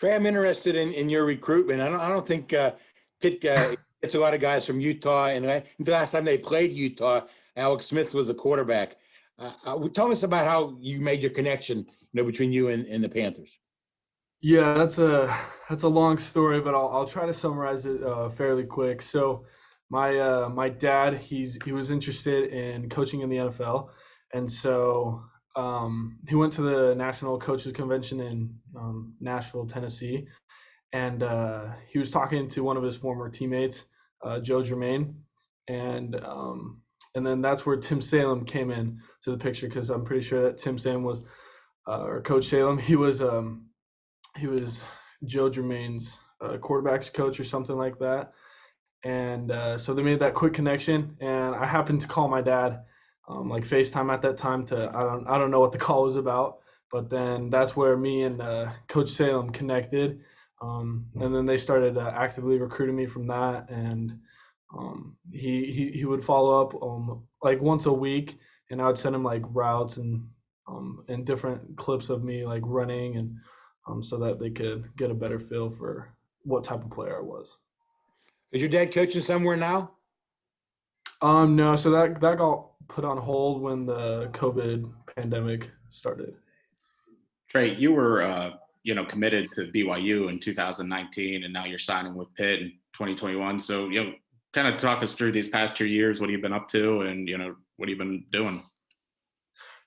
Trey, I'm interested in your recruitment. I don't think Pitt gets a lot of guys from Utah. And the last time they played Utah, Alex Smith was the quarterback. Tell us about how you made your connection, between you and the Panthers. Yeah, that's a long story, but I'll try to summarize it fairly quick. So, my dad he was interested in coaching in the NFL, and so he went to the National Coaches Convention in Nashville, Tennessee, and he was talking to one of his former teammates, Joe Germain, and and then that's where Tim Salem came in to the picture because I'm pretty sure that Tim Salem was or Coach Salem. He was Joe Germain's quarterbacks coach or something like that. And so they made that quick connection. And I happened to call my dad, like FaceTime at that time. I don't know what the call was about, but then that's where me and Coach Salem connected. And then they started actively recruiting me from that. And he would follow up like once a week, and I would send him like routes and different clips of me like running and so that they could get a better feel for what type of player I was. Is your dad coaching somewhere now? No, so that got put on hold when the COVID pandemic started. Trey, you were committed to BYU in 2019, and now you're signing with Pitt in 2021. So kind of talk us through these past 2 years. What have you been up to, and what have you been doing?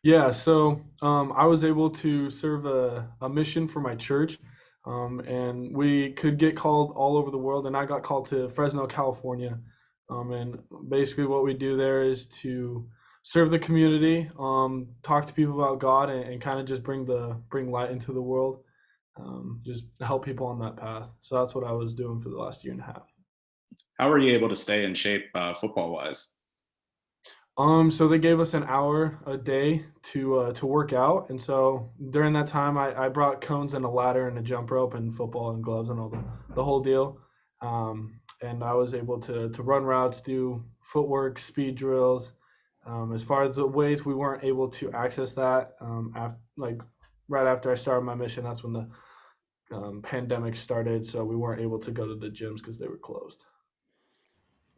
Yeah, so I was able to serve a mission for my church, and we could get called all over the world, and I got called to Fresno, California. And basically, what we do there is to serve the community, talk to people about God, and kind of just bring light into the world, just help people on that path. So that's what I was doing for the last year and a half. How were you able to stay in shape football-wise? So they gave us an hour a day to work out, and so during that time, I brought cones and a ladder and a jump rope and football and gloves and all the whole deal. And I was able to run routes, do footwork, speed drills. As far as the weights, we weren't able to access that. Right after I started my mission, that's when the pandemic started, so we weren't able to go to the gyms because they were closed.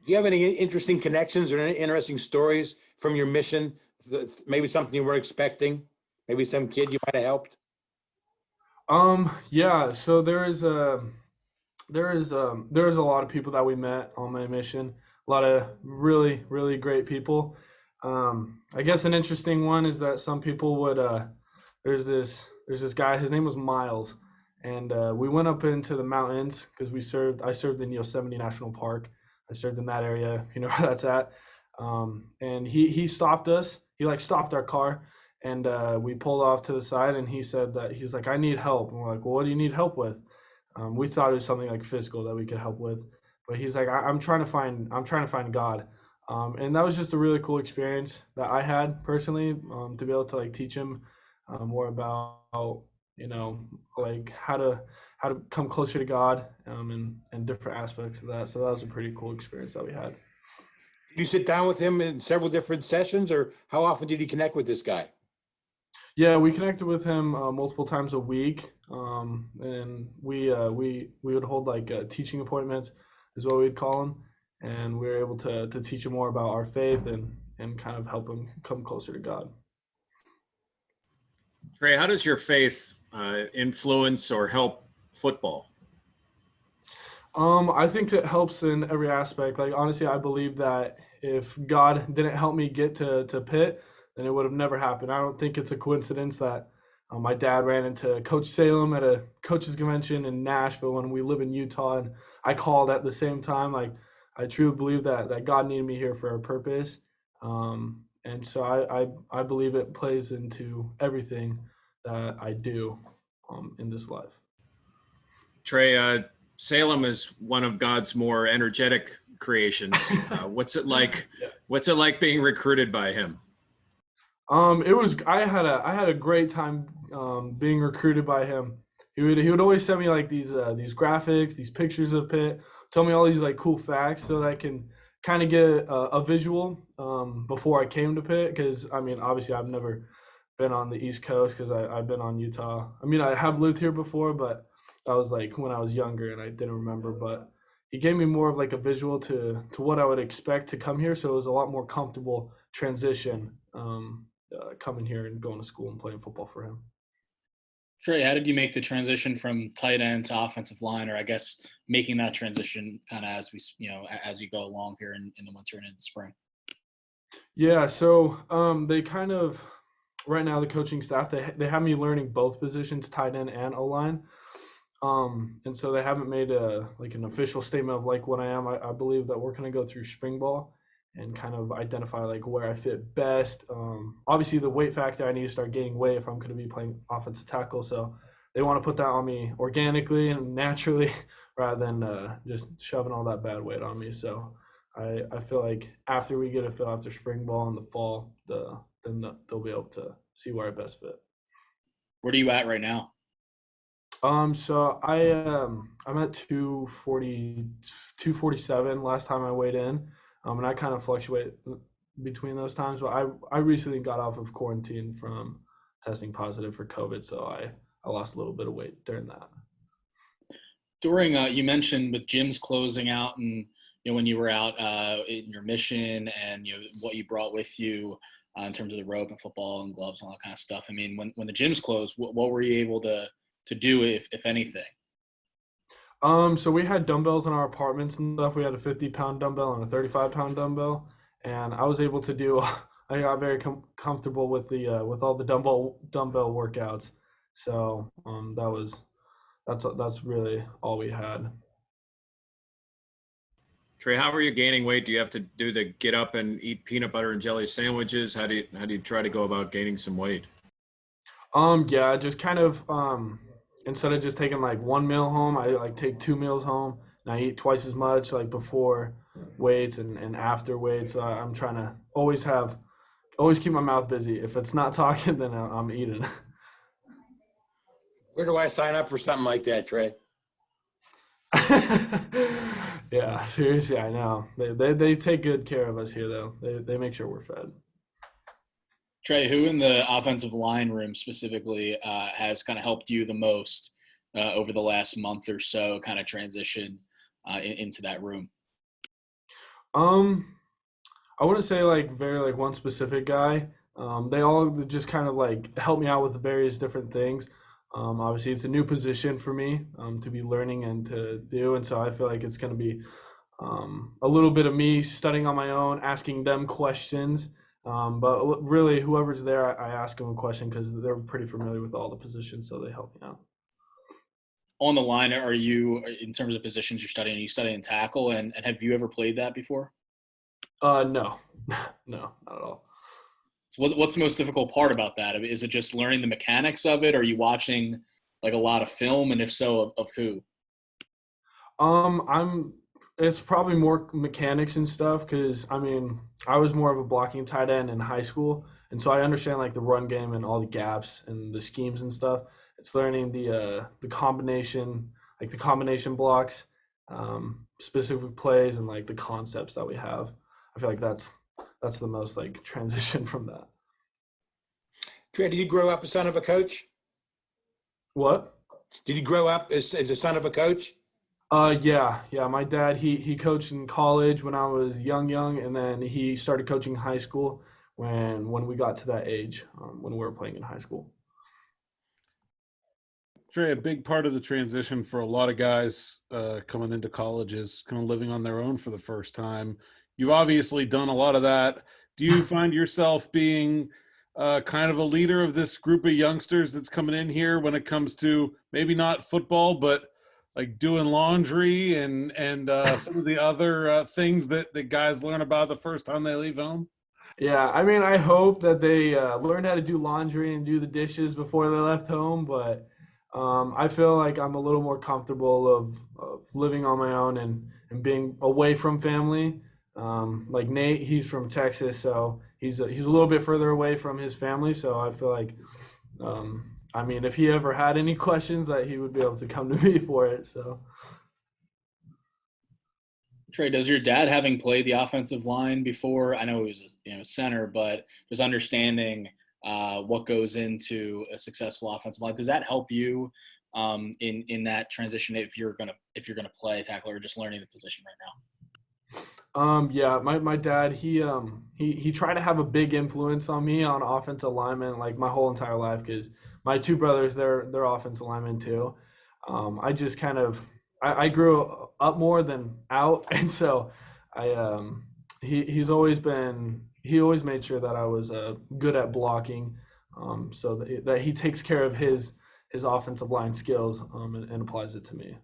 Do you have any interesting connections or any interesting stories from your mission? Maybe something you weren't expecting? Maybe some kid you might have helped? Yeah, so there is a lot of people that we met on my mission. A lot of really, really great people. I guess an interesting one is that some people would there's this guy, his name was Miles, and we went up into the mountains because I served in Yosemite National Park. I served in that area, you know where that's at. And he stopped us. He like stopped our car, and we pulled off to the side. And he said that he's like, "I need help." And we're like, "Well, what do you need help with?" We thought it was something like physical that we could help with, but he's like, I'm trying to find God." And that was just a really cool experience that I had personally, to be able to like teach him more about like how to come closer to God, and different aspects of that. So that was a pretty cool experience that we had. Did you sit down with him in several different sessions, or how often did you connect with this guy? Yeah, we connected with him multiple times a week, and we would hold like teaching appointments, is what we'd call them, and we were able to teach him more about our faith and kind of help him come closer to God. Trey, how does your faith influence or help football? I think it helps in every aspect. Like honestly, I believe that if God didn't help me get to Pitt, then it would have never happened. I don't think it's a coincidence that my dad ran into Coach Salem at a coaches convention in Nashville when we live in Utah, and I called at the same time. Like I truly believe that God needed me here for a purpose, and so I believe it plays into everything that I do in this life. Trey, Salem is one of God's more energetic creations. What's it like? Yeah. What's it like being recruited by him? I had a great time being recruited by him. He would always send me like these graphics, these pictures of Pitt, tell me all these like cool facts so that I can kind of get a visual before I came to Pitt. Because I mean, obviously, I've never been on the East Coast because I've been on Utah. I mean, I have lived here before, but that was like when I was younger and I didn't remember, but he gave me more of like a visual to what I would expect to come here. So it was a lot more comfortable transition coming here and going to school and playing football for him. Trey, how did you make the transition from tight end to offensive line, or I guess making that transition kind of as we, as you go along here in the winter and in the spring? Yeah, so they kind of right now the coaching staff they have me learning both positions, tight end and O-line. And so they haven't made an official statement of like what I am. I believe that we're going to go through spring ball and kind of identify like where I fit best. Obviously the weight factor, I need to start gaining weight if I'm going to be playing offensive tackle. So they want to put that on me organically and naturally rather than just shoving all that bad weight on me. So I feel like after we get a feel after spring ball in the fall, then they'll be able to see where I best fit. Where are you at right now? So I'm at 240, 247 last time I weighed in. And I kind of fluctuate between those times, but I recently got off of quarantine from testing positive for COVID, so I lost a little bit of weight during that. During you mentioned with gyms closing out, and when you were out in your mission, and what you brought with you in terms of the rope and football and gloves and all that kind of stuff. I mean, when the gyms closed, what were you able to do if anything? So we had dumbbells in our apartments and stuff. We had a 50-pound dumbbell and a 35-pound dumbbell, and I was able to do. I got very comfortable with with all the dumbbell workouts. So that's really all we had. Trey, how are you gaining weight? Do you have to do the get up and eat peanut butter and jelly sandwiches? How do you try to go about gaining some weight? Yeah, just kind of instead of just taking like one meal home, I like take 2 meals home, and I eat twice as much like before weights and after weights. So I'm trying to always keep my mouth busy. If it's not talking, then I'm eating. Where do I sign up for something like that, Trey? Yeah, seriously, I know. They take good care of us here, though. They make sure we're fed. Trey, who in the offensive line room specifically has kind of helped you the most over the last month or so, kind of transition into that room? I wouldn't say like very like one specific guy. They all just kind of like help me out with various different things. Obviously, it's a new position for me to be learning and to do, and so I feel like it's going to be a little bit of me studying on my own, asking them questions. But really, whoever's there, I ask them a question because they're pretty familiar with all the positions, so they help me out. On the line, are you, in terms of positions you're studying, are you studying tackle, and have you ever played that before? No, not at all. So what's the most difficult part about that? Is it just learning the mechanics of it? Are you watching like a lot of film, and if so, of who? It's probably more mechanics and stuff because I mean I was more of a blocking tight end in high school, and so I understand like the run game and all the gaps and the schemes and stuff. It's learning the combination, like the combination blocks, specific plays, and like the concepts that we have. I feel like that's the most like transition from that. Trey, did you grow up a son of a coach? What? Did you grow up as a son of a coach? Yeah. My dad, he coached in college when I was young, and then he started coaching high school when we got to that age, when we were playing in high school. Trey, a big part of the transition for a lot of guys coming into college is kind of living on their own for the first time. You've obviously done a lot of that. Do you find yourself being kind of a leader of this group of youngsters that's coming in here when it comes to maybe not football, but like doing laundry and some of the other things that guys learn about the first time they leave home? Yeah, I mean, I hope that they learned how to do laundry and do the dishes before they left home, but I feel like I'm a little more comfortable of living on my own and being away from family. Like Nate, he's from Texas, so he's a little bit further away from his family, so I feel like I mean, if he ever had any questions, that he would be able to come to me for it. So, Trey, does your dad, having played the offensive line before, I know he was a center, but just understanding what goes into a successful offensive line, does that help you in that transition if you're gonna play tackle or just learning the position right now? Yeah, my dad, he tried to have a big influence on me on offensive lineman like my whole entire life because my two brothers, they're offensive linemen too. I just kind of I grew up more than out, and so he always made sure that I was good at blocking, so that he takes care of his offensive line skills and applies it to me.